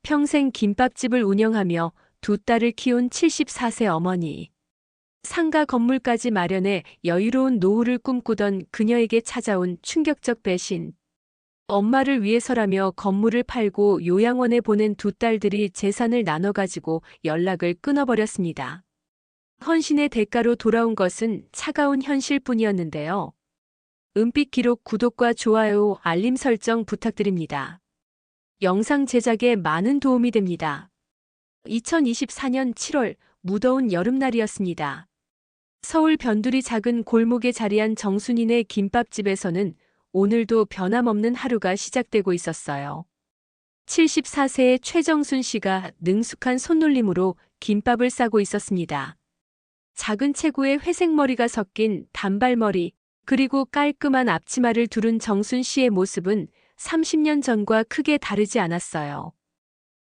평생 김밥집을 운영하며 두 딸을 키운 74세 어머니. 상가 건물까지 마련해 여유로운 노후를 꿈꾸던 그녀에게 찾아온 충격적 배신. 엄마를 위해서라며 건물을 팔고 요양원에 보낸 두 딸들이 재산을 나눠 가지고 연락을 끊어버렸습니다. 헌신의 대가로 돌아온 것은 차가운 현실뿐이었는데요. 은빛 기록 구독과 좋아요, 알림 설정 부탁드립니다. 영상 제작에 많은 도움이 됩니다. 2024년 7월 무더운 여름날이었습니다. 서울 변두리 작은 골목에 자리한 정순이네 김밥집에서는 오늘도 변함없는 하루가 시작되고 있었어요. 74세의 최정순 씨가 능숙한 손놀림으로 김밥을 싸고 있었습니다. 작은 체구에 회색 머리가 섞인 단발머리, 그리고 깔끔한 앞치마를 두른 정순 씨의 모습은 30년 전과 크게 다르지 않았어요.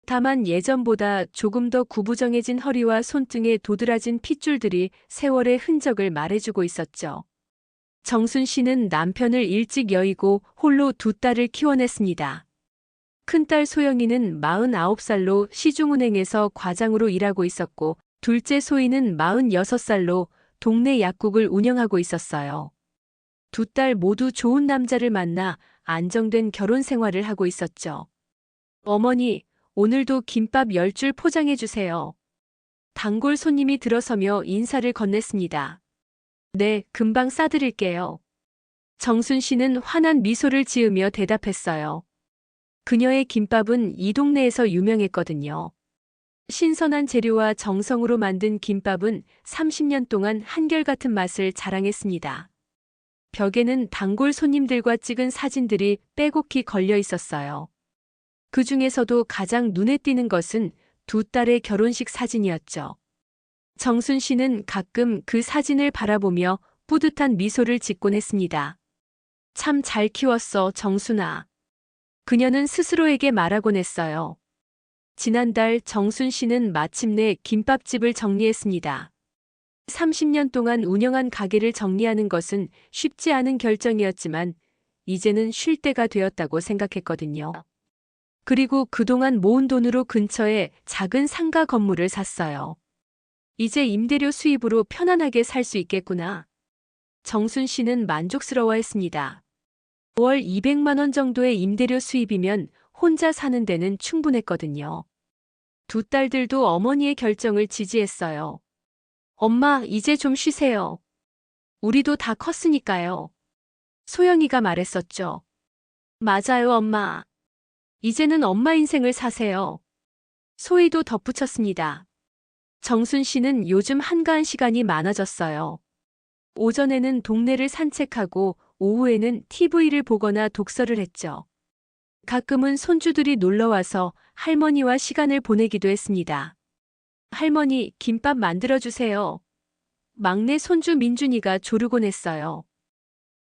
다만 예전보다 조금 더 구부정해진 허리와 손등에 도드라진 핏줄들이 세월의 흔적을 말해주고 있었죠. 정순 씨는 남편을 일찍 여의고 홀로 두 딸을 키워냈습니다. 큰딸 소영이는 49살로 시중은행에서 과장으로 일하고 있었고, 둘째 소희는 46살로 동네 약국을 운영하고 있었어요. 두 딸 모두 좋은 남자를 만나 안정된 결혼 생활을 하고 있었죠. 어머니, 오늘도 김밥 10줄 포장해 주세요. 단골 손님이 들어서며 인사를 건넸습니다. 네, 금방 싸드릴게요. 정순 씨는 환한 미소를 지으며 대답했어요. 그녀의 김밥은 이 동네에서 유명했거든요. 신선한 재료와 정성으로 만든 김밥은 30년 동안 한결같은 맛을 자랑했습니다. 벽에는 단골 손님들과 찍은 사진들이 빼곡히 걸려 있었어요. 그 중에서도 가장 눈에 띄는 것은 두 딸의 결혼식 사진이었죠. 정순 씨는 가끔 그 사진을 바라보며 뿌듯한 미소를 짓곤 했습니다. 참 잘 키웠어, 정순아. 그녀는 스스로에게 말하곤 했어요. 지난달 정순 씨는 마침내 김밥집을 정리했습니다. 30년 동안 운영한 가게를 정리하는 것은 쉽지 않은 결정이었지만 이제는 쉴 때가 되었다고 생각했거든요. 그리고 그동안 모은 돈으로 근처에 작은 상가 건물을 샀어요. 이제 임대료 수입으로 편안하게 살 수 있겠구나. 정순 씨는 만족스러워했습니다. 월 200만 원 정도의 임대료 수입이면 혼자 사는 데는 충분했거든요. 두 딸들도 어머니의 결정을 지지했어요. 엄마, 이제 좀 쉬세요. 우리도 다 컸으니까요. 소영이가 말했었죠. 맞아요, 엄마. 이제는 엄마 인생을 사세요. 소희도 덧붙였습니다. 정순 씨는 요즘 한가한 시간이 많아졌어요. 오전에는 동네를 산책하고 오후에는 TV를 보거나 독서를 했죠. 가끔은 손주들이 놀러와서 할머니와 시간을 보내기도 했습니다. 할머니, 김밥 만들어주세요. 막내 손주 민준이가 조르곤 했어요.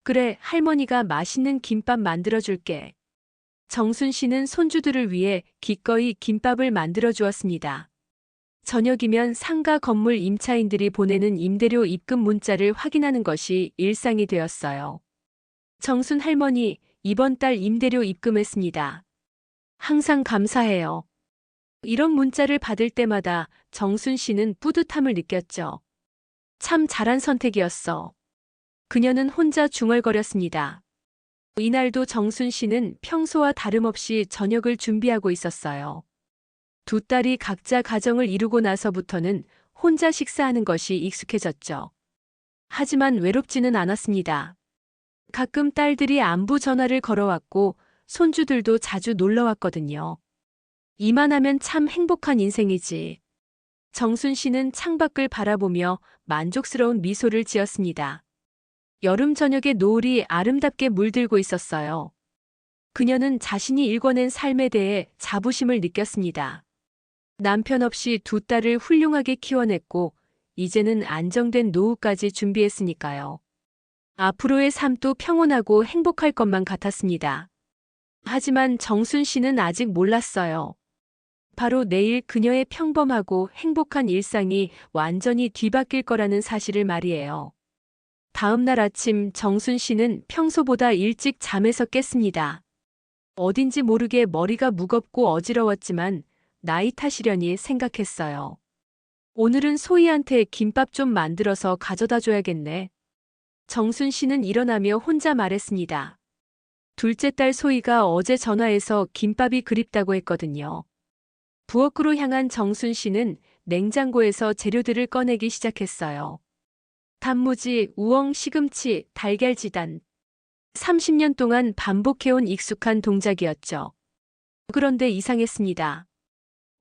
그래, 할머니가 맛있는 김밥 만들어줄게. 정순 씨는 손주들을 위해 기꺼이 김밥을 만들어 주었습니다. 저녁이면 상가 건물 임차인들이 보내는 임대료 입금 문자를 확인하는 것이 일상이 되었어요. 정순 할머니, 이번 달 임대료 입금했습니다. 항상 감사해요. 이런 문자를 받을 때마다 정순 씨는 뿌듯함을 느꼈죠. 참 잘한 선택이었어. 그녀는 혼자 중얼거렸습니다. 이날도 정순 씨는 평소와 다름없이 저녁을 준비하고 있었어요. 두 딸이 각자 가정을 이루고 나서부터는 혼자 식사하는 것이 익숙해졌죠. 하지만 외롭지는 않았습니다. 가끔 딸들이 안부 전화를 걸어왔고 손주들도 자주 놀러왔거든요. 이만하면 참 행복한 인생이지. 정순 씨는 창밖을 바라보며 만족스러운 미소를 지었습니다. 여름 저녁의 노을이 아름답게 물들고 있었어요. 그녀는 자신이 일궈낸 삶에 대해 자부심을 느꼈습니다. 남편 없이 두 딸을 훌륭하게 키워냈고 이제는 안정된 노후까지 준비했으니까요. 앞으로의 삶도 평온하고 행복할 것만 같았습니다. 하지만 정순 씨는 아직 몰랐어요. 바로 내일 그녀의 평범하고 행복한 일상이 완전히 뒤바뀔 거라는 사실을 말이에요. 다음 날 아침 정순 씨는 평소보다 일찍 잠에서 깼습니다. 어딘지 모르게 머리가 무겁고 어지러웠지만 나이 탓이려니 생각했어요. 오늘은 소희한테 김밥 좀 만들어서 가져다 줘야겠네. 정순 씨는 일어나며 혼자 말했습니다. 둘째 딸 소희가 어제 전화해서 김밥이 그립다고 했거든요. 부엌으로 향한 정순 씨는 냉장고에서 재료들을 꺼내기 시작했어요. 단무지, 우엉, 시금치, 달걀지단. 30년 동안 반복해온 익숙한 동작이었죠. 그런데 이상했습니다.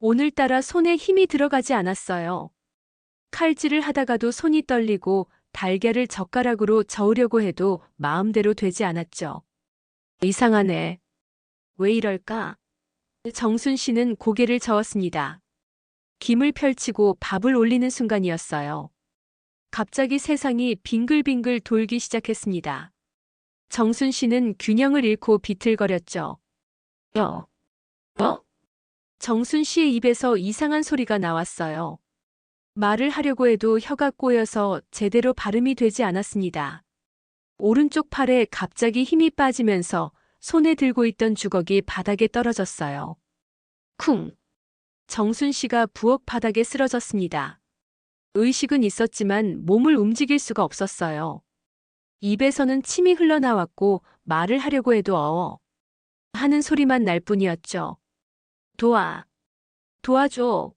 오늘따라 손에 힘이 들어가지 않았어요. 칼질을 하다가도 손이 떨리고 달걀을 젓가락으로 저으려고 해도 마음대로 되지 않았죠. 이상하네. 왜 이럴까? 정순 씨는 고개를 저었습니다. 김을 펼치고 밥을 올리는 순간이었어요. 갑자기 세상이 빙글빙글 돌기 시작했습니다. 정순 씨는 균형을 잃고 비틀거렸죠. 어? 정순 씨의 입에서 이상한 소리가 나왔어요. 말을 하려고 해도 혀가 꼬여서 제대로 발음이 되지 않았습니다. 오른쪽 팔에 갑자기 힘이 빠지면서 손에 들고 있던 주걱이 바닥에 떨어졌어요. 쿵! 정순 씨가 부엌 바닥에 쓰러졌습니다. 의식은 있었지만 몸을 움직일 수가 없었어요. 입에서는 침이 흘러나왔고 말을 하려고 해도 하는 소리만 날 뿐이었죠. 도와줘.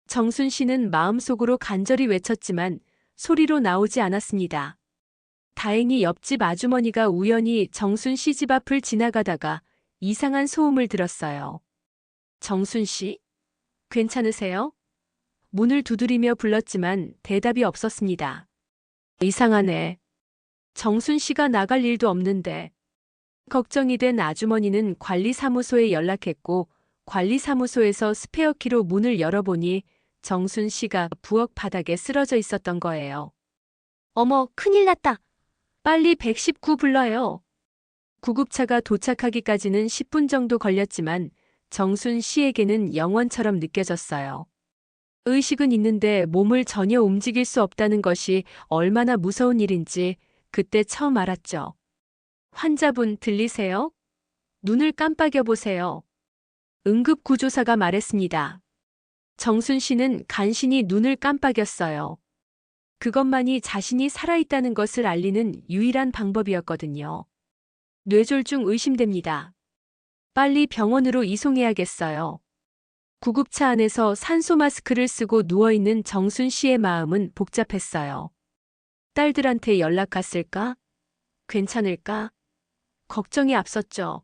정순 씨는 마음속으로 간절히 외쳤지만 소리로 나오지 않았습니다. 다행히 옆집 아주머니가 우연히 정순 씨 집 앞을 지나가다가 이상한 소음을 들었어요. 정순 씨, 괜찮으세요? 문을 두드리며 불렀지만 대답이 없었습니다. 이상하네. 정순 씨가 나갈 일도 없는데. 걱정이 된 아주머니는 관리사무소에 연락했고 관리사무소에서 스페어키로 문을 열어보니 정순 씨가 부엌 바닥에 쓰러져 있었던 거예요. 어머, 큰일 났다. 빨리 119 불러요. 구급차가 도착하기까지는 10분 정도 걸렸지만 정순 씨에게는 영원처럼 느껴졌어요. 의식은 있는데 몸을 전혀 움직일 수 없다는 것이 얼마나 무서운 일인지 그때 처음 알았죠. 환자분 들리세요? 눈을 깜빡여 보세요. 응급구조사가 말했습니다. 정순 씨는 간신히 눈을 깜빡였어요. 그것만이 자신이 살아있다는 것을 알리는 유일한 방법이었거든요. 뇌졸중 의심됩니다. 빨리 병원으로 이송해야겠어요. 구급차 안에서 산소 마스크를 쓰고 누워있는 정순 씨의 마음은 복잡했어요. 딸들한테 연락 갔을까? 괜찮을까? 걱정이 앞섰죠.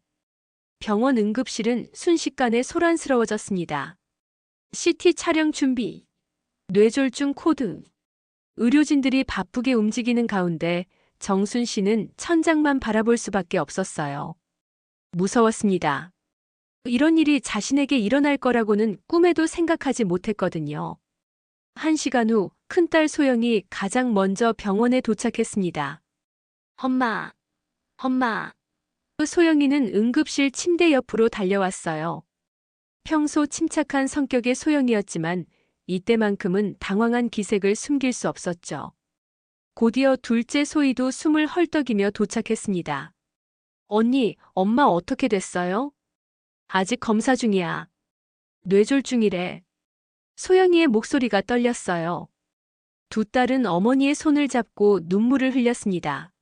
병원 응급실은 순식간에 소란스러워졌습니다. CT 촬영 준비, 뇌졸중 코드. 의료진들이 바쁘게 움직이는 가운데 정순 씨는 천장만 바라볼 수밖에 없었어요. 무서웠습니다. 이런 일이 자신에게 일어날 거라고는 꿈에도 생각하지 못했거든요. 1시간 후 큰딸 소영이 가장 먼저 병원에 도착했습니다. 엄마. 소영이는 응급실 침대 옆으로 달려왔어요. 평소 침착한 성격의 소영이었지만 이때만큼은 당황한 기색을 숨길 수 없었죠. 곧이어 둘째 소희도 숨을 헐떡이며 도착했습니다. 언니, 엄마 어떻게 됐어요? 아직 검사 중이야. 뇌졸중이래. 소영이의 목소리가 떨렸어요. 두 딸은 어머니의 손을 잡고 눈물을 흘렸습니다.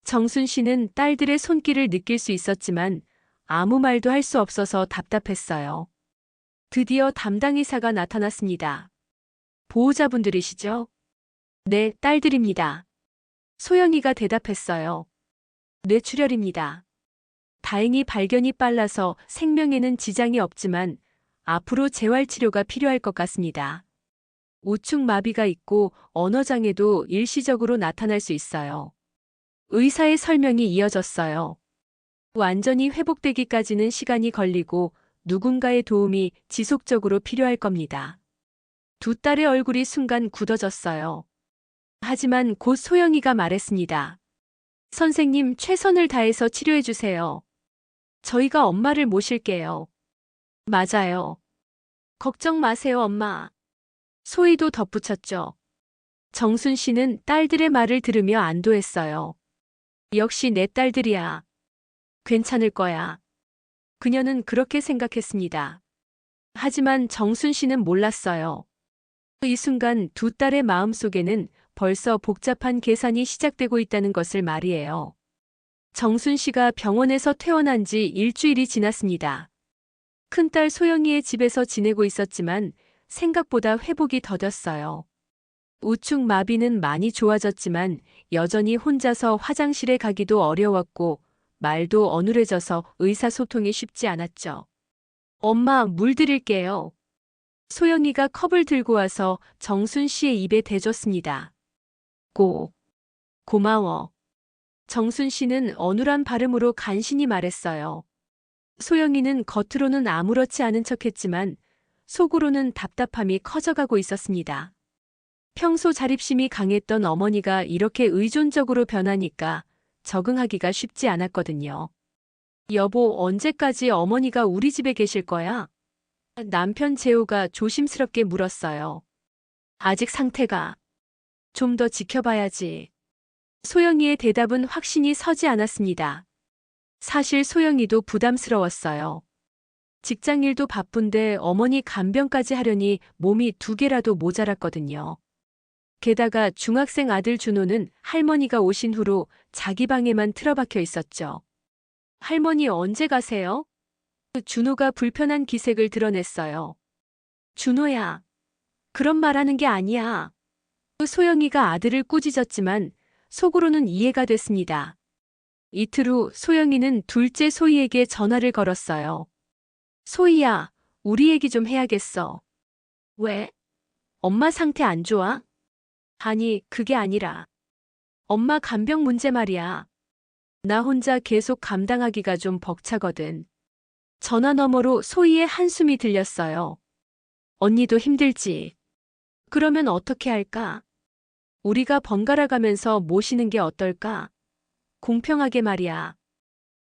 정순 씨는 딸들의 손길을 느낄 수 있었지만 아무 말도 할 수 없어서 답답했어요. 드디어 담당 의사가 나타났습니다. 보호자분들이시죠? 네, 딸들입니다. 소영이가 대답했어요. 뇌출혈입니다. 다행히 발견이 빨라서 생명에는 지장이 없지만 앞으로 재활치료가 필요할 것 같습니다. 우측 마비가 있고 언어장애도 일시적으로 나타날 수 있어요. 의사의 설명이 이어졌어요. 완전히 회복되기까지는 시간이 걸리고 누군가의 도움이 지속적으로 필요할 겁니다. 두 딸의 얼굴이 순간 굳어졌어요. 하지만 곧 소영이가 말했습니다. 선생님, 최선을 다해서 치료해 주세요. 저희가 엄마를 모실게요. 맞아요. 걱정 마세요, 엄마. 소희도 덧붙였죠. 정순 씨는 딸들의 말을 들으며 안도했어요. 역시 내 딸들이야. 괜찮을 거야. 그녀는 그렇게 생각했습니다. 하지만 정순 씨는 몰랐어요. 이 순간 두 딸의 마음속에는 벌써 복잡한 계산이 시작되고 있다는 것을 말이에요. 정순 씨가 병원에서 퇴원한 지 일주일이 지났습니다. 큰딸 소영이의 집에서 지내고 있었지만 생각보다 회복이 더뎠어요. 우측 마비는 많이 좋아졌지만 여전히 혼자서 화장실에 가기도 어려웠고 말도 어눌해져서 의사소통이 쉽지 않았죠. 엄마, 물 드릴게요. 소영이가 컵을 들고 와서 정순 씨의 입에 대줬습니다. 고마워. 정순 씨는 어눌한 발음으로 간신히 말했어요. 소영이는 겉으로는 아무렇지 않은 척했지만 속으로는 답답함이 커져가고 있었습니다. 평소 자립심이 강했던 어머니가 이렇게 의존적으로 변하니까 적응하기가 쉽지 않았거든요. 여보, 언제까지 어머니가 우리 집에 계실 거야? 남편 재호가 조심스럽게 물었어요. 아직 상태가 좀 더 지켜봐야지. 소영이의 대답은 확신이 서지 않았습니다. 사실 소영이도 부담스러웠어요. 직장일도 바쁜데 어머니 간병까지 하려니 몸이 2개라도 모자랐거든요. 게다가 중학생 아들 준호는 할머니가 오신 후로 자기 방에만 틀어박혀 있었죠. 할머니 언제 가세요? 준호가 불편한 기색을 드러냈어요. 준호야, 그런 말하는 게 아니야. 소영이가 아들을 꾸짖었지만 속으로는 이해가 됐습니다. 이틀 후 소영이는 둘째 소희에게 전화를 걸었어요. 소희야, 우리 얘기 좀 해야겠어. 왜? 엄마 상태 안 좋아? 아니, 그게 아니라. 엄마 간병 문제 말이야. 나 혼자 계속 감당하기가 좀 벅차거든. 전화 너머로 소희의 한숨이 들렸어요. 언니도 힘들지. 그러면 어떻게 할까? 우리가 번갈아 가면서 모시는 게 어떨까? 공평하게 말이야.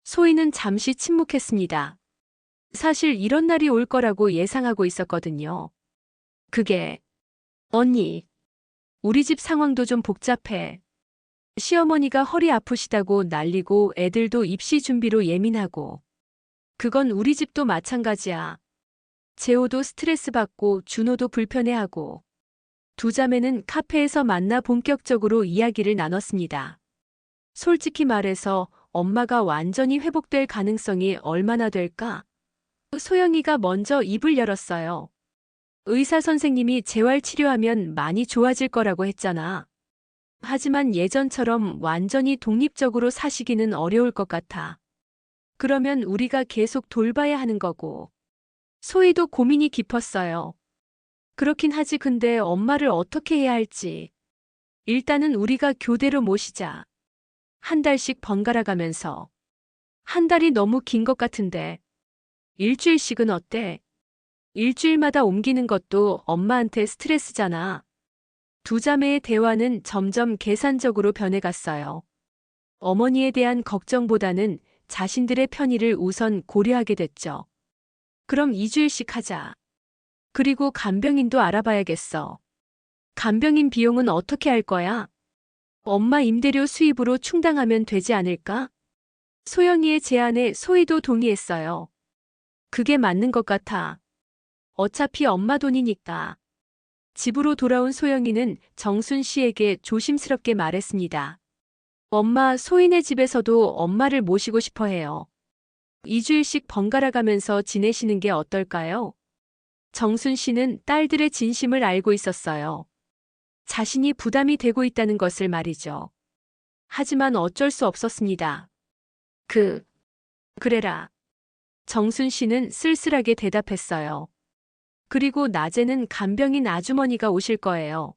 소희는 잠시 침묵했습니다. 사실 이런 날이 올 거라고 예상하고 있었거든요. 그게, 언니, 우리 집 상황도 좀 복잡해. 시어머니가 허리 아프시다고 난리고 애들도 입시 준비로 예민하고. 그건 우리 집도 마찬가지야. 재호도 스트레스 받고 준호도 불편해하고. 두 자매는 카페에서 만나 본격적으로 이야기를 나눴습니다. 솔직히 말해서 엄마가 완전히 회복될 가능성이 얼마나 될까? 소영이가 먼저 입을 열었어요. 의사 선생님이 재활치료하면 많이 좋아질 거라고 했잖아. 하지만 예전처럼 완전히 독립적으로 사시기는 어려울 것 같아. 그러면 우리가 계속 돌봐야 하는 거고. 소희도 고민이 깊었어요. 그렇긴 하지 근데 엄마를 어떻게 해야 할지. 일단은 우리가 교대로 모시자. 한 달씩 번갈아 가면서. 한 달이 너무 긴 것 같은데. 일주일씩은 어때? 일주일마다 옮기는 것도 엄마한테 스트레스잖아. 두 자매의 대화는 점점 계산적으로 변해갔어요. 어머니에 대한 걱정보다는 자신들의 편의를 우선 고려하게 됐죠. 그럼 2주일씩 하자. 그리고 간병인도 알아봐야겠어. 간병인 비용은 어떻게 할 거야? 엄마 임대료 수입으로 충당하면 되지 않을까? 소영이의 제안에 소희도 동의했어요. 그게 맞는 것 같아. 어차피 엄마 돈이니까. 집으로 돌아온 소영이는 정순 씨에게 조심스럽게 말했습니다. 엄마, 소희네 집에서도 엄마를 모시고 싶어 해요. 2주일씩 번갈아 가면서 지내시는 게 어떨까요? 정순 씨는 딸들의 진심을 알고 있었어요. 자신이 부담이 되고 있다는 것을 말이죠. 하지만 어쩔 수 없었습니다. 그래라. 정순 씨는 쓸쓸하게 대답했어요. 그리고 낮에는 간병인 아주머니가 오실 거예요.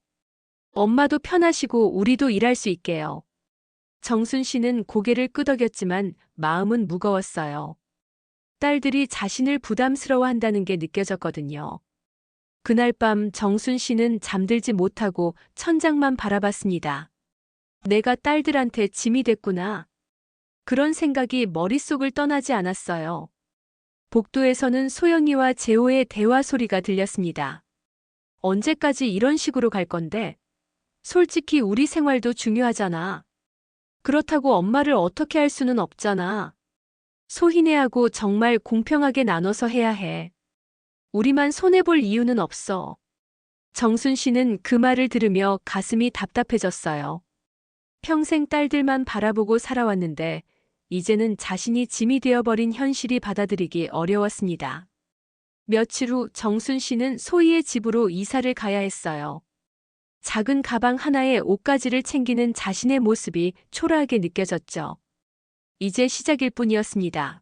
엄마도 편하시고 우리도 일할 수 있게요. 정순 씨는 고개를 끄덕였지만 마음은 무거웠어요. 딸들이 자신을 부담스러워한다는 게 느껴졌거든요. 그날 밤 정순 씨는 잠들지 못하고 천장만 바라봤습니다. 내가 딸들한테 짐이 됐구나. 그런 생각이 머릿속을 떠나지 않았어요. 복도에서는 소영이와 재호의 대화 소리가 들렸습니다. 언제까지 이런 식으로 갈 건데? 솔직히 우리 생활도 중요하잖아. 그렇다고 엄마를 어떻게 할 수는 없잖아. 소희네하고 정말 공평하게 나눠서 해야 해. 우리만 손해볼 이유는 없어. 정순 씨는 그 말을 들으며 가슴이 답답해졌어요. 평생 딸들만 바라보고 살아왔는데 이제는 자신이 짐이 되어버린 현실이 받아들이기 어려웠습니다. 며칠 후 정순 씨는 소희의 집으로 이사를 가야 했어요. 작은 가방 하나에 옷가지를 챙기는 자신의 모습이 초라하게 느껴졌죠. 이제 시작일 뿐이었습니다.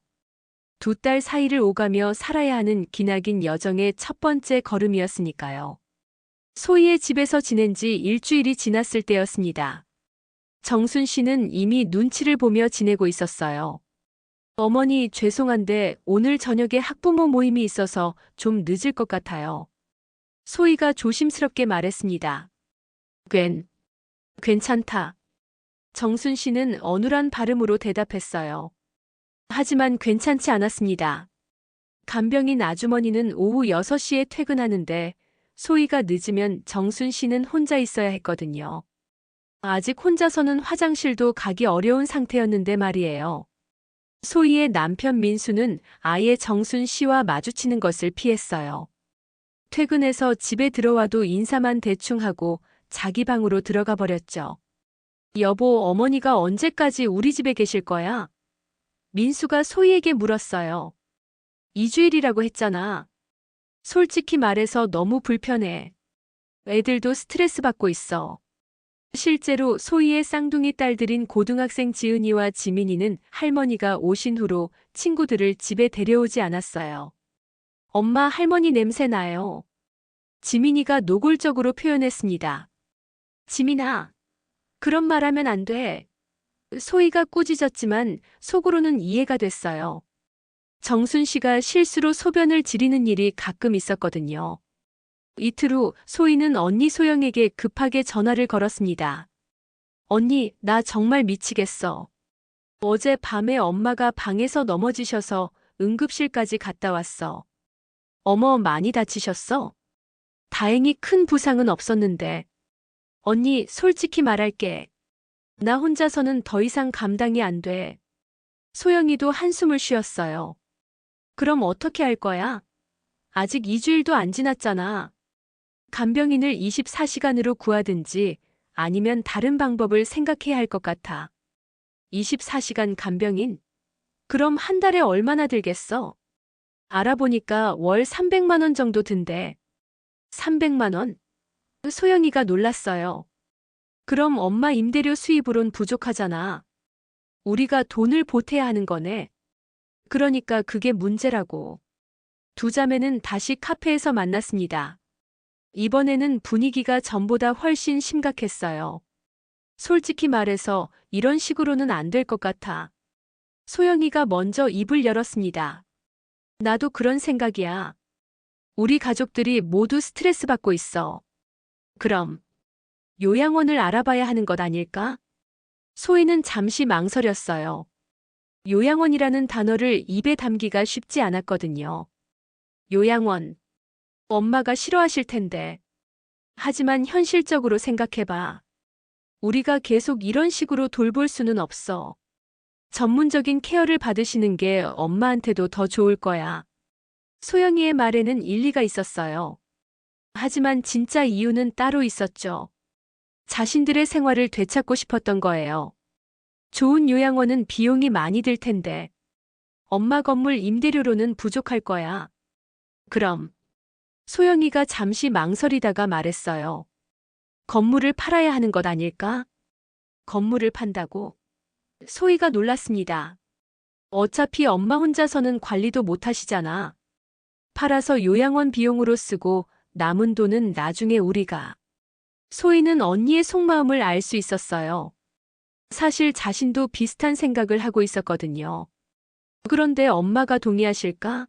두 딸 사이를 오가며 살아야 하는 기나긴 여정의 첫 번째 걸음이었으니까요. 소희의 집에서 지낸 지 일주일이 지났을 때였습니다. 정순 씨는 이미 눈치를 보며 지내고 있었어요. 어머니, 죄송한데 오늘 저녁에 학부모 모임이 있어서 좀 늦을 것 같아요. 소희가 조심스럽게 말했습니다. 괜찮다. 정순 씨는 어눌한 발음으로 대답했어요. 하지만 괜찮지 않았습니다. 간병인 아주머니는 오후 6시에 퇴근하는데 소희가 늦으면 정순 씨는 혼자 있어야 했거든요. 아직 혼자서는 화장실도 가기 어려운 상태였는데 말이에요. 소희의 남편 민수는 아예 정순 씨와 마주치는 것을 피했어요. 퇴근해서 집에 들어와도 인사만 대충 하고 자기 방으로 들어가 버렸죠. 여보, 어머니가 언제까지 우리 집에 계실 거야? 민수가 소희에게 물었어요. 2주일이라고 했잖아. 솔직히 말해서 너무 불편해. 애들도 스트레스 받고 있어. 실제로 소희의 쌍둥이 딸들인 고등학생 지은이와 지민이는 할머니가 오신 후로 친구들을 집에 데려오지 않았어요. 엄마, 할머니 냄새 나요. 지민이가 노골적으로 표현했습니다. 지민아, 그런 말 하면 안 돼. 소희가 꾸짖었지만 속으로는 이해가 됐어요. 정순 씨가 실수로 소변을 지리는 일이 가끔 있었거든요. 이틀 후 소희는 언니 소영에게 급하게 전화를 걸었습니다. 언니, 나 정말 미치겠어. 어제 밤에 엄마가 방에서 넘어지셔서 응급실까지 갔다 왔어. 어머, 많이 다치셨어? 다행히 큰 부상은 없었는데. 언니, 솔직히 말할게. 나 혼자서는 더 이상 감당이 안 돼. 소영이도 한숨을 쉬었어요. 그럼 어떻게 할 거야? 아직 2주일도 안 지났잖아. 간병인을 24시간으로 구하든지 아니면 다른 방법을 생각해야 할 것 같아. 24시간 간병인? 그럼 한 달에 얼마나 들겠어? 알아보니까 월 300만 원 정도 든대. 300만 원? 소영이가 놀랐어요. 그럼 엄마 임대료 수입으론 부족하잖아. 우리가 돈을 보태야 하는 거네. 그러니까 그게 문제라고. 두 자매는 다시 카페에서 만났습니다. 이번에는 분위기가 전보다 훨씬 심각했어요. 솔직히 말해서 이런 식으로는 안 될 것 같아. 소영이가 먼저 입을 열었습니다. 나도 그런 생각이야. 우리 가족들이 모두 스트레스 받고 있어. 그럼 요양원을 알아봐야 하는 것 아닐까? 소희는 잠시 망설였어요. 요양원이라는 단어를 입에 담기가 쉽지 않았거든요. 요양원. 엄마가 싫어하실 텐데. 하지만 현실적으로 생각해봐. 우리가 계속 이런 식으로 돌볼 수는 없어. 전문적인 케어를 받으시는 게 엄마한테도 더 좋을 거야. 소영이의 말에는 일리가 있었어요. 하지만 진짜 이유는 따로 있었죠. 자신들의 생활을 되찾고 싶었던 거예요. 좋은 요양원은 비용이 많이 들 텐데. 엄마 건물 임대료로는 부족할 거야. 그럼. 소영이가 잠시 망설이다가 말했어요. 건물을 팔아야 하는 것 아닐까? 건물을 판다고? 소희가 놀랐습니다. 어차피 엄마 혼자서는 관리도 못 하시잖아. 팔아서 요양원 비용으로 쓰고 남은 돈은 나중에 우리가. 소희는 언니의 속마음을 알 수 있었어요. 사실 자신도 비슷한 생각을 하고 있었거든요. 그런데 엄마가 동의하실까?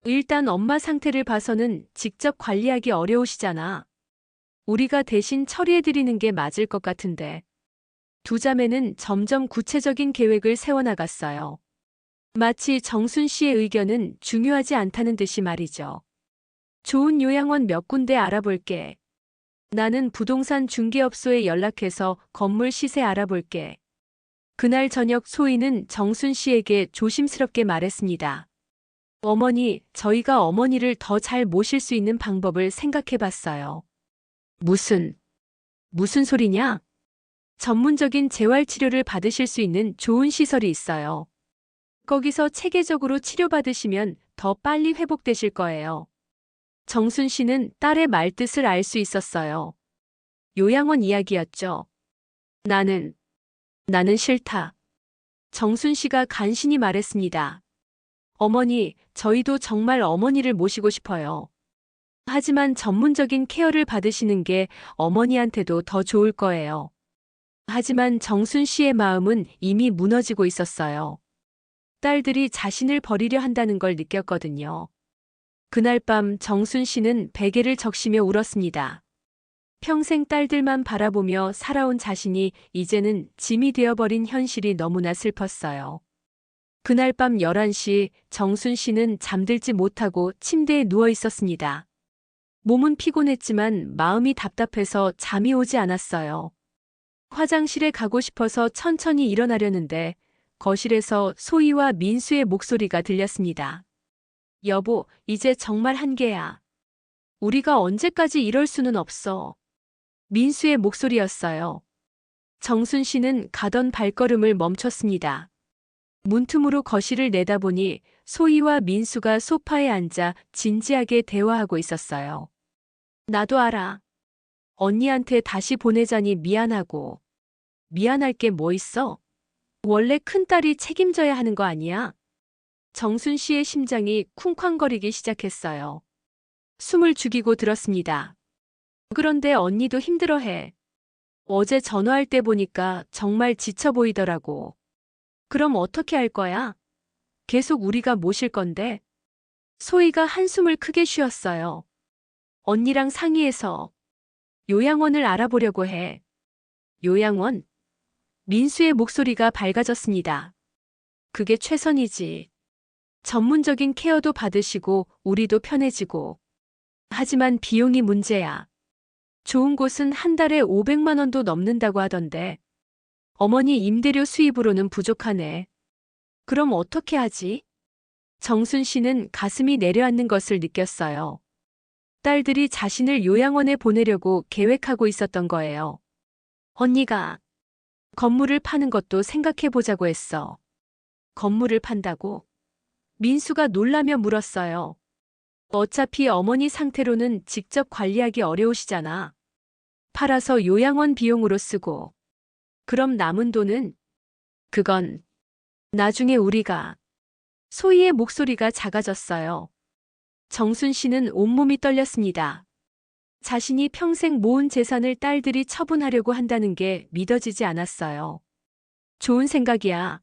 일단 엄마 상태를 봐서는 직접 관리하기 어려우시잖아. 우리가 대신 처리해드리는 게 맞을 것 같은데. 두 자매는 점점 구체적인 계획을 세워나갔어요. 마치 정순 씨의 의견은 중요하지 않다는 듯이 말이죠. 좋은 요양원 몇 군데 알아볼게. 나는 부동산 중개업소에 연락해서 건물 시세 알아볼게. 그날 저녁 소희는 정순 씨에게 조심스럽게 말했습니다. 어머니, 저희가 어머니를 더 잘 모실 수 있는 방법을 생각해 봤어요. 무슨 소리냐? 전문적인 재활치료를 받으실 수 있는 좋은 시설이 있어요. 거기서 체계적으로 치료받으시면 더 빨리 회복되실 거예요. 정순 씨는 딸의 말뜻을 알 수 있었어요. 요양원 이야기였죠. 나는 싫다. 정순 씨가 간신히 말했습니다. 어머니, 저희도 정말 어머니를 모시고 싶어요. 하지만 전문적인 케어를 받으시는 게 어머니한테도 더 좋을 거예요. 하지만 정순 씨의 마음은 이미 무너지고 있었어요. 딸들이 자신을 버리려 한다는 걸 느꼈거든요. 그날 밤 정순 씨는 베개를 적시며 울었습니다. 평생 딸들만 바라보며 살아온 자신이 이제는 짐이 되어버린 현실이 너무나 슬펐어요. 그날 밤 11시 정순 씨는 잠들지 못하고 침대에 누워 있었습니다. 몸은 피곤했지만 마음이 답답해서 잠이 오지 않았어요. 화장실에 가고 싶어서 천천히 일어나려는데 거실에서 소희와 민수의 목소리가 들렸습니다. 여보, 이제 정말 한계야. 우리가 언제까지 이럴 수는 없어. 민수의 목소리였어요. 정순 씨는 가던 발걸음을 멈췄습니다. 문틈으로 거실을 내다보니 소희와 민수가 소파에 앉아 진지하게 대화하고 있었어요. 나도 알아. 언니한테 다시 보내자니 미안하고. 미안할 게 뭐 있어? 원래 큰딸이 책임져야 하는 거 아니야? 정순 씨의 심장이 쿵쾅거리기 시작했어요. 숨을 죽이고 들었습니다. 그런데 언니도 힘들어해. 어제 전화할 때 보니까 정말 지쳐 보이더라고. 그럼 어떻게 할 거야? 계속 우리가 모실 건데? 소희가 한숨을 크게 쉬었어요. 언니랑 상의해서 요양원을 알아보려고 해. 요양원? 민수의 목소리가 밝아졌습니다. 그게 최선이지. 전문적인 케어도 받으시고 우리도 편해지고. 하지만 비용이 문제야. 좋은 곳은 한 달에 500만 원도 넘는다고 하던데. 어머니 임대료 수입으로는 부족하네. 그럼 어떻게 하지? 정순 씨는 가슴이 내려앉는 것을 느꼈어요. 딸들이 자신을 요양원에 보내려고 계획하고 있었던 거예요. 언니가 건물을 파는 것도 생각해 보자고 했어. 건물을 판다고? 민수가 놀라며 물었어요. 어차피 어머니 상태로는 직접 관리하기 어려우시잖아. 팔아서 요양원 비용으로 쓰고. 그럼 남은 돈은? 그건 나중에 우리가. 소희의 목소리가 작아졌어요. 정순 씨는 온몸이 떨렸습니다. 자신이 평생 모은 재산을 딸들이 처분하려고 한다는 게 믿어지지 않았어요. 좋은 생각이야.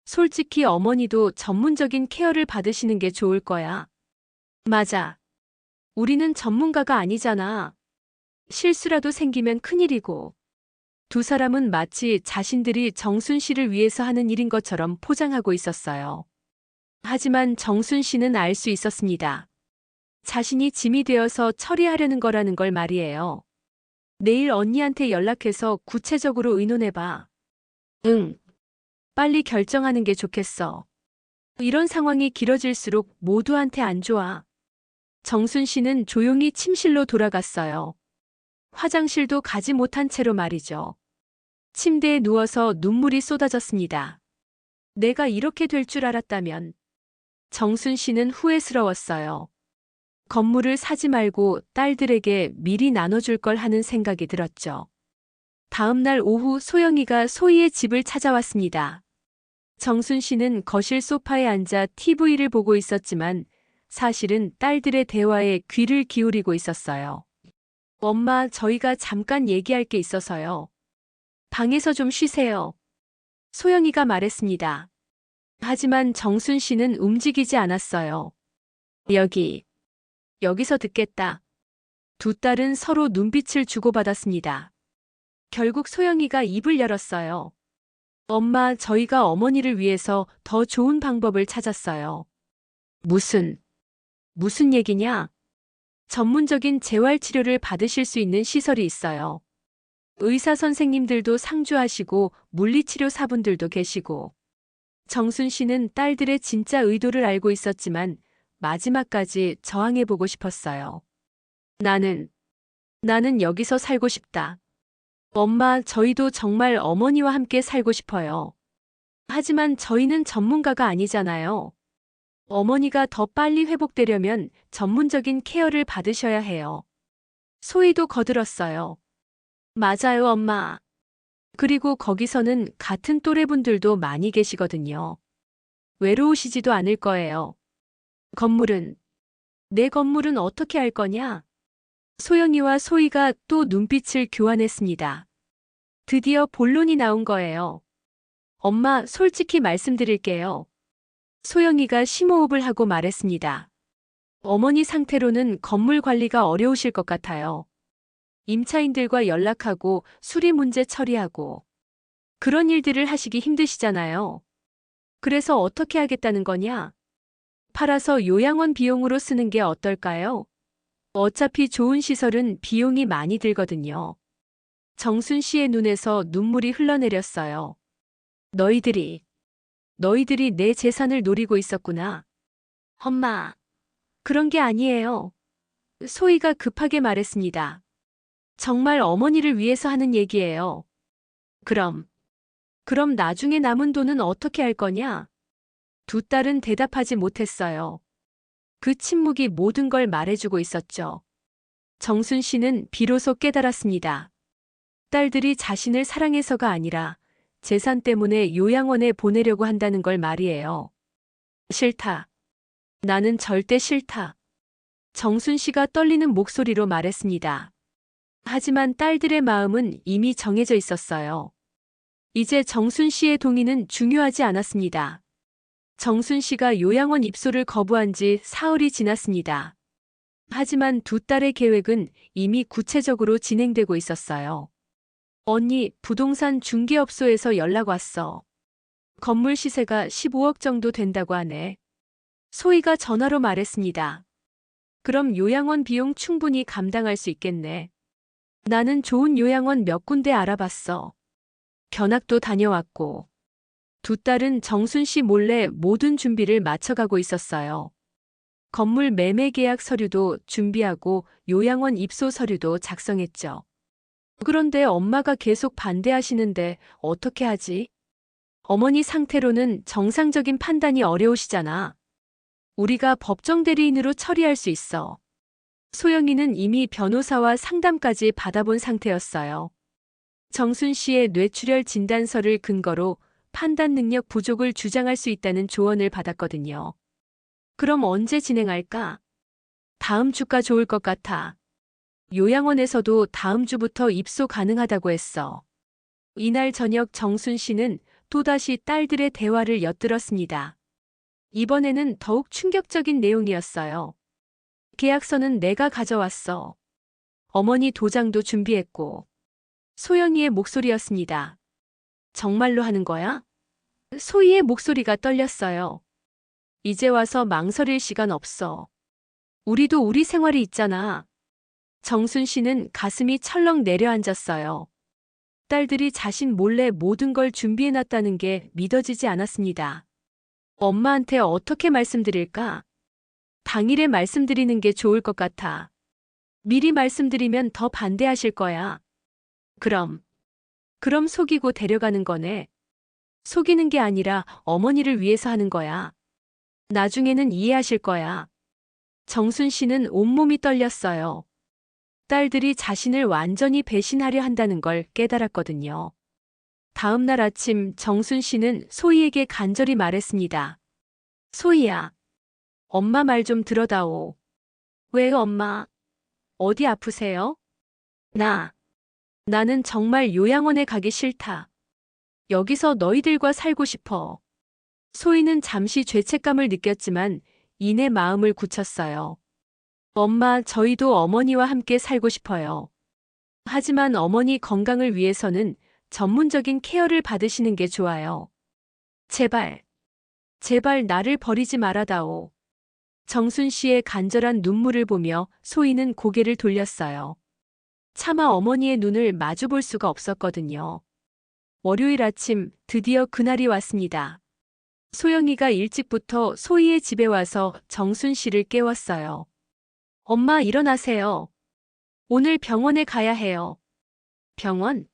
솔직히 어머니도 전문적인 케어를 받으시는 게 좋을 거야. 맞아. 우리는 전문가가 아니잖아. 실수라도 생기면 큰일이고. 두 사람은 마치 자신들이 정순 씨를 위해서 하는 일인 것처럼 포장하고 있었어요. 하지만 정순 씨는 알 수 있었습니다. 자신이 짐이 되어서 처리하려는 거라는 걸 말이에요. 내일 언니한테 연락해서 구체적으로 의논해봐. 응. 빨리 결정하는 게 좋겠어. 이런 상황이 길어질수록 모두한테 안 좋아. 정순 씨는 조용히 침실로 돌아갔어요. 화장실도 가지 못한 채로 말이죠. 침대에 누워서 눈물이 쏟아졌습니다. 내가 이렇게 될 줄 알았다면. 정순 씨는 후회스러웠어요. 건물을 사지 말고 딸들에게 미리 나눠줄 걸 하는 생각이 들었죠. 다음 날 오후 소영이가 소희의 집을 찾아왔습니다. 정순 씨는 거실 소파에 앉아 TV를 보고 있었지만 사실은 딸들의 대화에 귀를 기울이고 있었어요. 엄마, 저희가 잠깐 얘기할 게 있어서요. 방에서 좀 쉬세요. 소영이가 말했습니다. 하지만 정순 씨는 움직이지 않았어요. 여기서 듣겠다. 두 딸은 서로 눈빛을 주고받았습니다. 결국 소영이가 입을 열었어요. 엄마, 저희가 어머니를 위해서 더 좋은 방법을 찾았어요. 무슨 얘기냐? 전문적인 재활치료를 받으실 수 있는 시설이 있어요. 의사 선생님들도 상주하시고 물리치료사분들도 계시고. 정순 씨는 딸들의 진짜 의도를 알고 있었지만 마지막까지 저항해보고 싶었어요. 나는, 나는 여기서 살고 싶다. 엄마, 저희도 정말 어머니와 함께 살고 싶어요. 하지만 저희는 전문가가 아니잖아요. 어머니가 더 빨리 회복되려면 전문적인 케어를 받으셔야 해요. 소희도 거들었어요. 맞아요, 엄마. 그리고 거기서는 같은 또래분들도 많이 계시거든요. 외로우시지도 않을 거예요. 건물은, 내 건물은 어떻게 할 거냐? 소영이와 소희가 또 눈빛을 교환했습니다. 드디어 본론이 나온 거예요. 엄마, 솔직히 말씀드릴게요. 소영이가 심호흡을 하고 말했습니다. 어머니 상태로는 건물 관리가 어려우실 것 같아요. 임차인들과 연락하고 수리 문제 처리하고 그런 일들을 하시기 힘드시잖아요. 그래서 어떻게 하겠다는 거냐? 팔아서 요양원 비용으로 쓰는 게 어떨까요? 어차피 좋은 시설은 비용이 많이 들거든요. 정순 씨의 눈에서 눈물이 흘러내렸어요. 너희들이 내 재산을 노리고 있었구나. 엄마, 그런 게 아니에요. 소희가 급하게 말했습니다. 정말 어머니를 위해서 하는 얘기예요. 그럼 나중에 남은 돈은 어떻게 할 거냐? 두 딸은 대답하지 못했어요. 그 침묵이 모든 걸 말해주고 있었죠. 정순 씨는 비로소 깨달았습니다. 딸들이 자신을 사랑해서가 아니라 재산 때문에 요양원에 보내려고 한다는 걸 말이에요. 싫다. 나는 절대 싫다. 정순 씨가 떨리는 목소리로 말했습니다. 하지만 딸들의 마음은 이미 정해져 있었어요. 이제 정순 씨의 동의는 중요하지 않았습니다. 정순 씨가 요양원 입소를 거부한 지 사흘이 지났습니다. 하지만 두 딸의 계획은 이미 구체적으로 진행되고 있었어요. 언니, 부동산 중개업소에서 연락 왔어. 건물 시세가 15억 정도 된다고 하네. 소희가 전화로 말했습니다. 그럼 요양원 비용 충분히 감당할 수 있겠네. 나는 좋은 요양원 몇 군데 알아봤어. 견학도 다녀왔고. 두 딸은 정순 씨 몰래 모든 준비를 마쳐가고 있었어요. 건물 매매 계약 서류도 준비하고 요양원 입소 서류도 작성했죠. 그런데 엄마가 계속 반대하시는데 어떻게 하지? 어머니 상태로는 정상적인 판단이 어려우시잖아. 우리가 법정 대리인으로 처리할 수 있어. 소영이는 이미 변호사와 상담까지 받아본 상태였어요. 정순 씨의 뇌출혈 진단서를 근거로 판단 능력 부족을 주장할 수 있다는 조언을 받았거든요. 그럼 언제 진행할까? 다음 주가 좋을 것 같아. 요양원에서도 다음 주부터 입소 가능하다고 했어. 이날 저녁 정순 씨는 또다시 딸들의 대화를 엿들었습니다. 이번에는 더욱 충격적인 내용이었어요. 계약서는 내가 가져왔어. 어머니 도장도 준비했고. 소영이의 목소리였습니다. 정말로 하는 거야? 소희의 목소리가 떨렸어요. 이제 와서 망설일 시간 없어. 우리도 우리 생활이 있잖아. 정순 씨는 가슴이 철렁 내려앉았어요. 딸들이 자신 몰래 모든 걸 준비해놨다는 게 믿어지지 않았습니다. 엄마한테 어떻게 말씀드릴까? 당일에 말씀드리는 게 좋을 것 같아. 미리 말씀드리면 더 반대하실 거야. 그럼 속이고 데려가는 거네. 속이는 게 아니라 어머니를 위해서 하는 거야. 나중에는 이해하실 거야. 정순 씨는 온몸이 떨렸어요. 딸들이 자신을 완전히 배신하려 한다는 걸 깨달았거든요. 다음 날 아침 정순 씨는 소희에게 간절히 말했습니다. 소희야, 엄마 말 좀 들어다오. 왜 엄마? 어디 아프세요? 나는 정말 요양원에 가기 싫다. 여기서 너희들과 살고 싶어. 소희는 잠시 죄책감을 느꼈지만 이내 마음을 굳혔어요. 엄마, 저희도 어머니와 함께 살고 싶어요. 하지만 어머니 건강을 위해서는 전문적인 케어를 받으시는 게 좋아요. 제발 나를 버리지 말아다오. 정순 씨의 간절한 눈물을 보며 소희는 고개를 돌렸어요. 차마 어머니의 눈을 마주 볼 수가 없었거든요. 월요일 아침 드디어 그날이 왔습니다. 소영이가 일찍부터 소희의 집에 와서 정순 씨를 깨웠어요. 엄마 일어나세요. 오늘 병원에 가야 해요. 병원?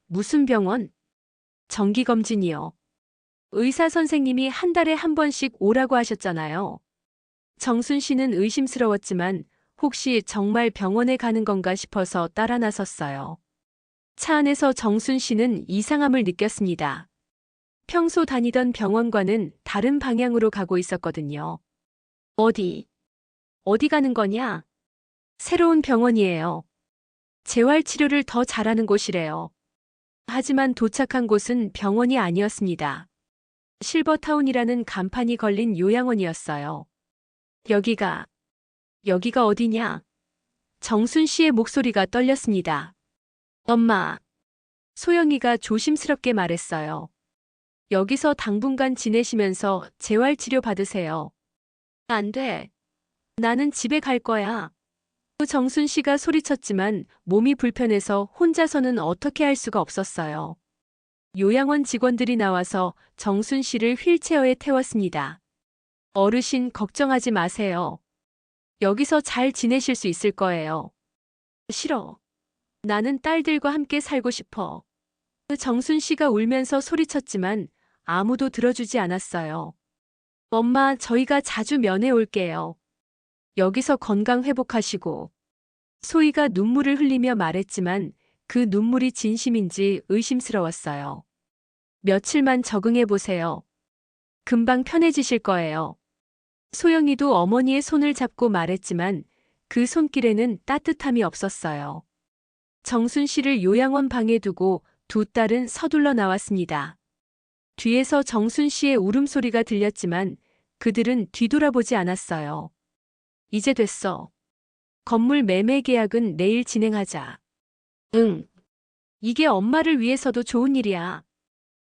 무슨 병원? 정기검진이요. 의사 선생님이 한 달에 한 번씩 오라고 하셨잖아요. 정순 씨는 의심스러웠지만 혹시 정말 병원에 가는 건가 싶어서 따라 나섰어요. 차 안에서 정순 씨는 이상함을 느꼈습니다. 평소 다니던 병원과는 다른 방향으로 가고 있었거든요. 어디 가는 거냐? 새로운 병원이에요. 재활치료를 더 잘하는 곳이래요. 하지만 도착한 곳은 병원이 아니었습니다. 실버타운이라는 간판이 걸린 요양원이었어요. 여기가 어디냐? 정순 씨의 목소리가 떨렸습니다. 엄마. 소영이가 조심스럽게 말했어요. 여기서 당분간 지내시면서 재활치료 받으세요. 안 돼. 나는 집에 갈 거야. 정순 씨가 소리쳤지만 몸이 불편해서 혼자서는 어떻게 할 수가 없었어요. 요양원 직원들이 나와서 정순 씨를 휠체어에 태웠습니다. 어르신 걱정하지 마세요. 여기서 잘 지내실 수 있을 거예요. 싫어. 나는 딸들과 함께 살고 싶어. 정순 씨가 울면서 소리쳤지만 아무도 들어주지 않았어요. 엄마, 저희가 자주 면회 올게요. 여기서 건강 회복하시고. 소희가 눈물을 흘리며 말했지만 그 눈물이 진심인지 의심스러웠어요. 며칠만 적응해 보세요. 금방 편해지실 거예요. 소영이도 어머니의 손을 잡고 말했지만 그 손길에는 따뜻함이 없었어요. 정순 씨를 요양원 방에 두고 두 딸은 서둘러 나왔습니다. 뒤에서 정순 씨의 울음소리가 들렸지만 그들은 뒤돌아보지 않았어요. 이제 됐어. 건물 매매 계약은 내일 진행하자. 응. 이게 엄마를 위해서도 좋은 일이야.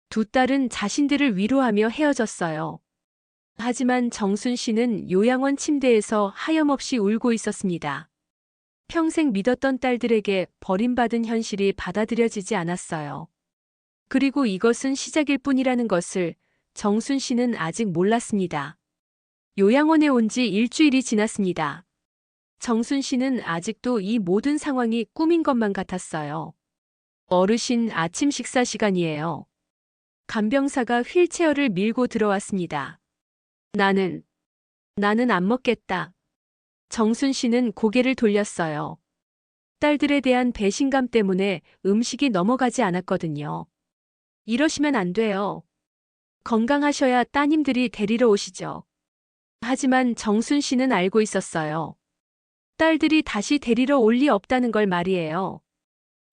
두 딸은 자신들을 위로하며 헤어졌어요. 하지만 정순 씨는 요양원 침대에서 하염없이 울고 있었습니다. 평생 믿었던 딸들에게 버림받은 현실이 받아들여지지 않았어요. 그리고 이것은 시작일 뿐이라는 것을 정순 씨는 아직 몰랐습니다. 요양원에 온 지 일주일이 지났습니다. 정순 씨는 아직도 이 모든 상황이 꿈인 것만 같았어요. 어르신, 아침 식사 시간이에요. 간병사가 휠체어를 밀고 들어왔습니다. 나는 안 먹겠다. 정순 씨는 고개를 돌렸어요. 딸들에 대한 배신감 때문에 음식이 넘어가지 않았거든요. 이러시면 안 돼요. 건강하셔야 따님들이 데리러 오시죠. 하지만 정순 씨는 알고 있었어요. 딸들이 다시 데리러 올 리 없다는 걸 말이에요.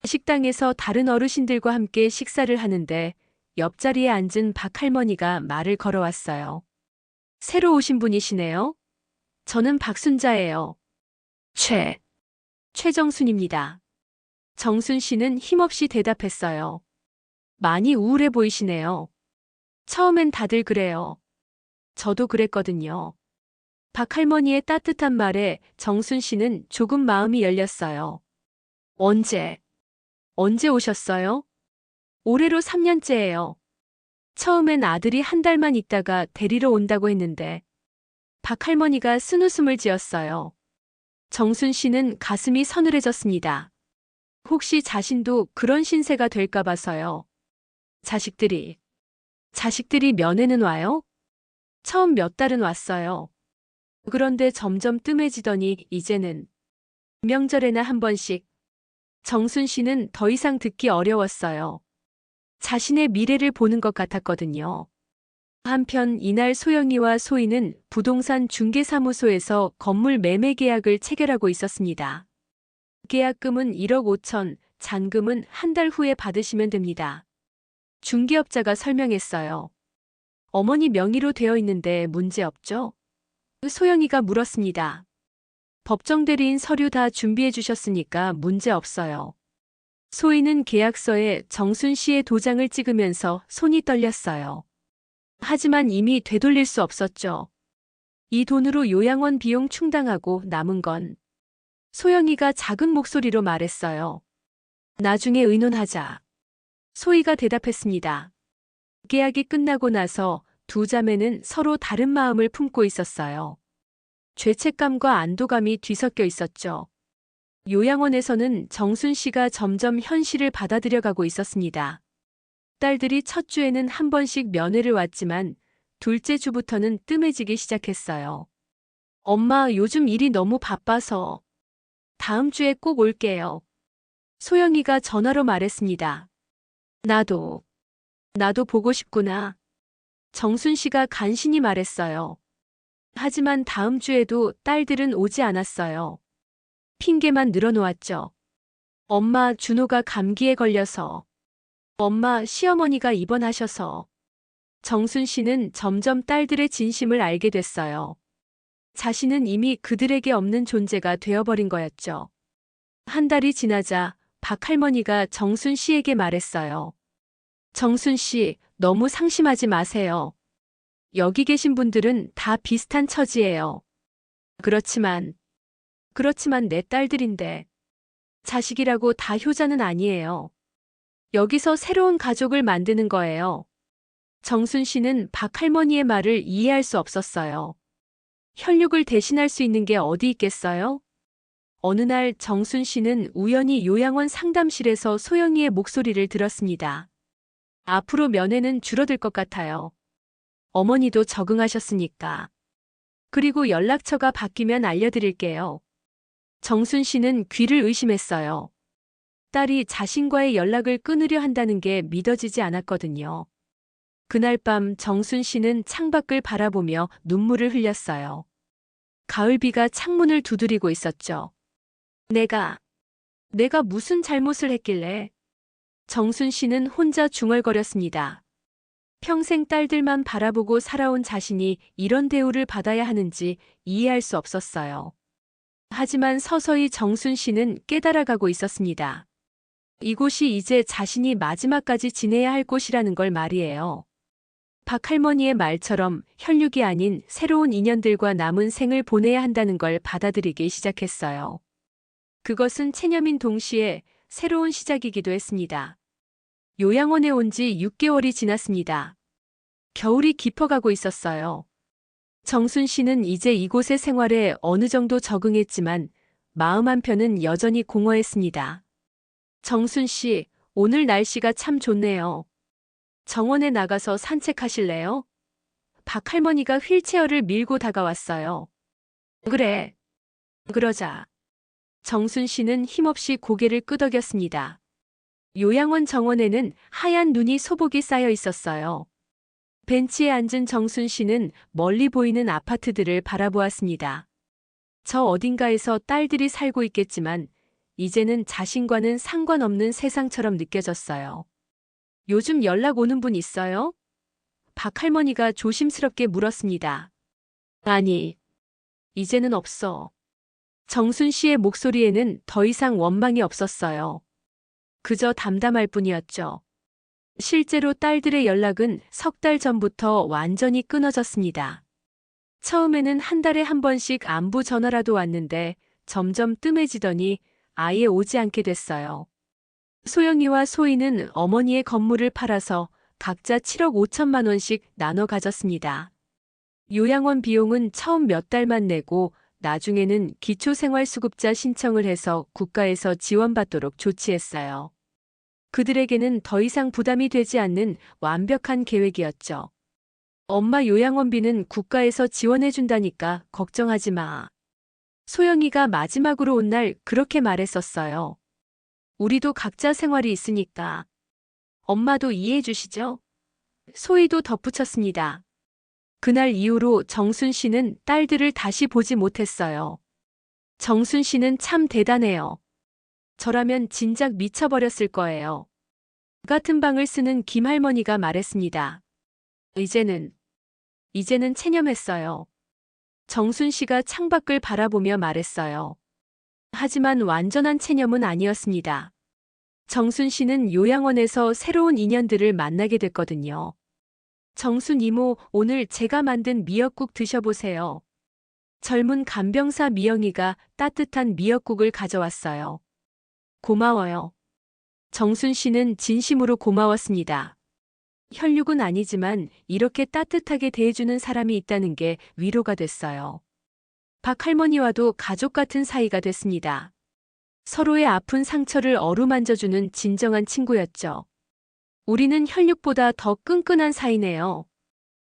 식당에서 다른 어르신들과 함께 식사를 하는데 옆자리에 앉은 박 할머니가 말을 걸어왔어요. 새로 오신 분이시네요. 저는 박순자예요. 최정순입니다. 정순 씨는 힘없이 대답했어요. 많이 우울해 보이시네요. 처음엔 다들 그래요. 저도 그랬거든요. 박 할머니의 따뜻한 말에 정순 씨는 조금 마음이 열렸어요. 언제 오셨어요? 올해로 3년째예요. 처음엔 아들이 한 달만 있다가 데리러 온다고 했는데 박 할머니가 쓴웃음을 지었어요. 정순 씨는 가슴이 서늘해졌습니다. 혹시 자신도 그런 신세가 될까 봐서요. 자식들이 면회는 와요? 처음 몇 달은 왔어요. 그런데 점점 뜸해지더니 이제는 명절에나 한 번씩. 정순 씨는 더 이상 듣기 어려웠어요. 자신의 미래를 보는 것 같았거든요. 한편 이날 소영이와 소희는 부동산 중개사무소에서 건물 매매 계약을 체결하고 있었습니다. 계약금은 1억 5천, 잔금은 한 달 후에 받으시면 됩니다. 중개업자가 설명했어요. 어머니 명의로 되어 있는데 문제 없죠? 소영이가 물었습니다. 법정 대리인 서류 다 준비해 주셨으니까 문제 없어요. 소희는 계약서에 정순 씨의 도장을 찍으면서 손이 떨렸어요. 하지만 이미 되돌릴 수 없었죠. 이 돈으로 요양원 비용 충당하고 남은 건. 소영이가 작은 목소리로 말했어요. 나중에 의논하자. 소희가 대답했습니다. 계약이 끝나고 나서 두 자매는 서로 다른 마음을 품고 있었어요. 죄책감과 안도감이 뒤섞여 있었죠. 요양원에서는 정순 씨가 점점 현실을 받아들여가고 있었습니다. 딸들이 첫 주에는 한 번씩 면회를 왔지만 둘째 주부터는 뜸해지기 시작했어요. 엄마, 요즘 일이 너무 바빠서 다음 주에 꼭 올게요. 소영이가 전화로 말했습니다. 나도 보고 싶구나. 정순 씨가 간신히 말했어요. 하지만 다음 주에도 딸들은 오지 않았어요. 핑계만 늘어놓았죠. 엄마, 준호가 감기에 걸려서. 엄마, 시어머니가 입원하셔서. 정순 씨는 점점 딸들의 진심을 알게 됐어요. 자신은 이미 그들에게 없는 존재가 되어버린 거였죠. 한 달이 지나자 박 할머니가 정순 씨에게 말했어요. 정순 씨, 너무 상심하지 마세요. 여기 계신 분들은 다 비슷한 처지예요. 그렇지만 내 딸들인데 자식이라고 다 효자는 아니에요. 여기서 새로운 가족을 만드는 거예요. 정순 씨는 박 할머니의 말을 이해할 수 없었어요. 혈육을 대신할 수 있는 게 어디 있겠어요? 어느 날 정순 씨는 우연히 요양원 상담실에서 소영이의 목소리를 들었습니다. 앞으로 면회는 줄어들 것 같아요. 어머니도 적응하셨으니까. 그리고 연락처가 바뀌면 알려드릴게요. 정순 씨는 귀를 의심했어요. 딸이 자신과의 연락을 끊으려 한다는 게 믿어지지 않았거든요. 그날 밤 정순 씨는 창밖을 바라보며 눈물을 흘렸어요. 가을비가 창문을 두드리고 있었죠. 내가 무슨 잘못을 했길래. 정순 씨는 혼자 중얼거렸습니다. 평생 딸들만 바라보고 살아온 자신이 이런 대우를 받아야 하는지 이해할 수 없었어요. 하지만 서서히 정순 씨는 깨달아가고 있었습니다. 이곳이 이제 자신이 마지막까지 지내야 할 곳이라는 걸 말이에요. 박 할머니의 말처럼 혈육이 아닌 새로운 인연들과 남은 생을 보내야 한다는 걸 받아들이기 시작했어요. 그것은 체념인 동시에 새로운 시작이기도 했습니다. 요양원에 온 지 6개월이 지났습니다. 겨울이 깊어가고 있었어요. 정순 씨는 이제 이곳의 생활에 어느 정도 적응했지만 마음 한편은 여전히 공허했습니다. 정순 씨, 오늘 날씨가 참 좋네요. 정원에 나가서 산책하실래요? 박 할머니가 휠체어를 밀고 다가왔어요. 그래. 그러자. 정순 씨는 힘없이 고개를 끄덕였습니다. 요양원 정원에는 하얀 눈이 소복이 쌓여 있었어요. 벤치에 앉은 정순 씨는 멀리 보이는 아파트들을 바라보았습니다. 저 어딘가에서 딸들이 살고 있겠지만 이제는 자신과는 상관없는 세상처럼 느껴졌어요. 요즘 연락 오는 분 있어요? 박 할머니가 조심스럽게 물었습니다. 아니, 이제는 없어. 정순 씨의 목소리에는 더 이상 원망이 없었어요. 그저 담담할 뿐이었죠. 실제로 딸들의 연락은 석 달 전부터 완전히 끊어졌습니다. 처음에는 한 달에 한 번씩 안부 전화라도 왔는데 점점 뜸해지더니 아예 오지 않게 됐어요. 소영이와 소희는 어머니의 건물을 팔아서 각자 7억 5천만 원씩 나눠 가졌습니다. 요양원 비용은 처음 몇 달만 내고 나중에는 기초생활수급자 신청을 해서 국가에서 지원받도록 조치했어요. 그들에게는 더 이상 부담이 되지 않는 완벽한 계획이었죠. 엄마 요양원비는 국가에서 지원해준다니까 걱정하지 마. 소영이가 마지막으로 온 날 그렇게 말했었어요. 우리도 각자 생활이 있으니까. 엄마도 이해해 주시죠? 소희도 덧붙였습니다. 그날 이후로 정순 씨는 딸들을 다시 보지 못했어요. 정순 씨는 참 대단해요. 저라면 진작 미쳐버렸을 거예요. 같은 방을 쓰는 김할머니가 말했습니다. 이제는 체념했어요. 정순 씨가 창밖을 바라보며 말했어요. 하지만 완전한 체념은 아니었습니다. 정순 씨는 요양원에서 새로운 인연들을 만나게 됐거든요. 정순 이모, 오늘 제가 만든 미역국 드셔보세요. 젊은 간병사 미영이가 따뜻한 미역국을 가져왔어요. 고마워요. 정순 씨는 진심으로 고마웠습니다. 혈육은 아니지만 이렇게 따뜻하게 대해주는 사람이 있다는 게 위로가 됐어요. 박 할머니와도 가족 같은 사이가 됐습니다. 서로의 아픈 상처를 어루만져주는 진정한 친구였죠. 우리는 혈육보다 더 끈끈한 사이네요.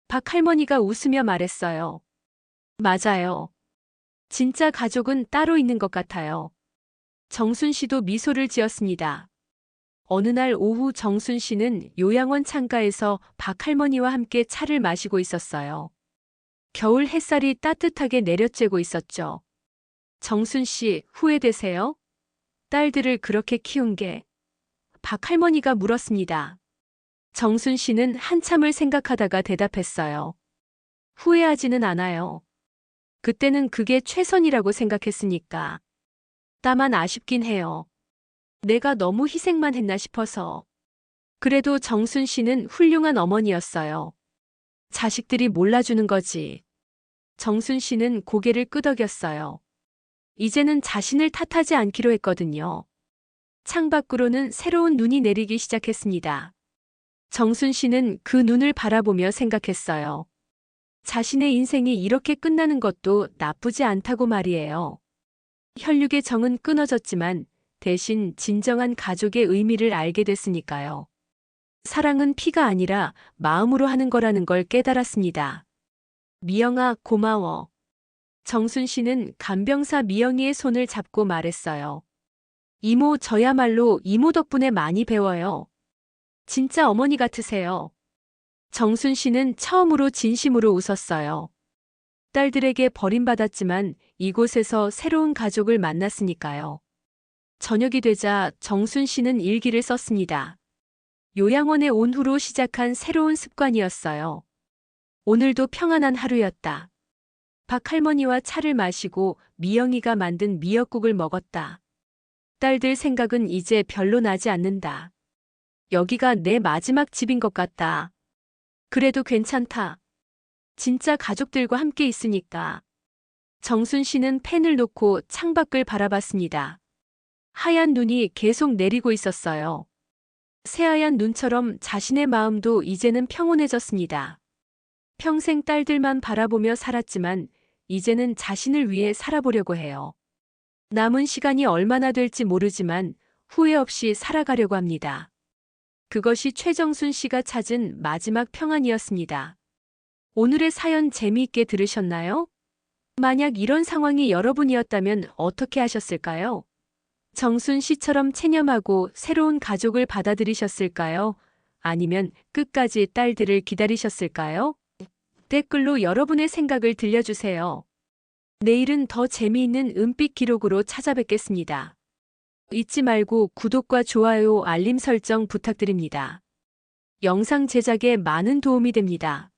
박 할머니가 웃으며 말했어요. 맞아요. 진짜 가족은 따로 있는 것 같아요. 정순 씨도 미소를 지었습니다. 어느 날 오후 정순 씨는 요양원 창가에서 박 할머니와 함께 차를 마시고 있었어요. 겨울 햇살이 따뜻하게 내려쬐고 있었죠. 정순 씨, 후회되세요? 딸들을 그렇게 키운 게. 박 할머니가 물었습니다. 정순 씨는 한참을 생각하다가 대답했어요. 후회하지는 않아요. 그때는 그게 최선이라고 생각했으니까. 다만 아쉽긴 해요. 내가 너무 희생만 했나 싶어서. 그래도 정순 씨는 훌륭한 어머니였어요. 자식들이 몰라주는 거지. 정순 씨는 고개를 끄덕였어요. 이제는 자신을 탓하지 않기로 했거든요. 창밖으로는 새로운 눈이 내리기 시작했습니다. 정순 씨는 그 눈을 바라보며 생각했어요. 자신의 인생이 이렇게 끝나는 것도 나쁘지 않다고 말이에요. 혈육의 정은 끊어졌지만 대신 진정한 가족의 의미를 알게 됐으니까요. 사랑은 피가 아니라 마음으로 하는 거라는 걸 깨달았습니다. 미영아, 고마워. 정순 씨는 간병사 미영이의 손을 잡고 말했어요. 이모, 저야말로 이모 덕분에 많이 배워요. 진짜 어머니 같으세요. 정순 씨는 처음으로 진심으로 웃었어요. 딸들에게 버림받았지만 이곳에서 새로운 가족을 만났으니까요. 저녁이 되자 정순 씨는 일기를 썼습니다. 요양원에 온 후로 시작한 새로운 습관이었어요. 오늘도 평안한 하루였다. 박 할머니와 차를 마시고 미영이가 만든 미역국을 먹었다. 딸들 생각은 이제 별로 나지 않는다. 여기가 내 마지막 집인 것 같다. 그래도 괜찮다. 진짜 가족들과 함께 있으니까. 정순 씨는 펜을 놓고 창밖을 바라봤습니다. 하얀 눈이 계속 내리고 있었어요. 새하얀 눈처럼 자신의 마음도 이제는 평온해졌습니다. 평생 딸들만 바라보며 살았지만 이제는 자신을 위해 살아보려고 해요. 남은 시간이 얼마나 될지 모르지만 후회 없이 살아가려고 합니다. 그것이 최정순 씨가 찾은 마지막 평안이었습니다. 오늘의 사연 재미있게 들으셨나요? 만약 이런 상황이 여러분이었다면 어떻게 하셨을까요? 정순 씨처럼 체념하고 새로운 가족을 받아들이셨을까요? 아니면 끝까지 딸들을 기다리셨을까요? 댓글로 여러분의 생각을 들려주세요. 내일은 더 재미있는 은빛 기록으로 찾아뵙겠습니다. 잊지 말고 구독과 좋아요, 알림 설정 부탁드립니다. 영상 제작에 많은 도움이 됩니다.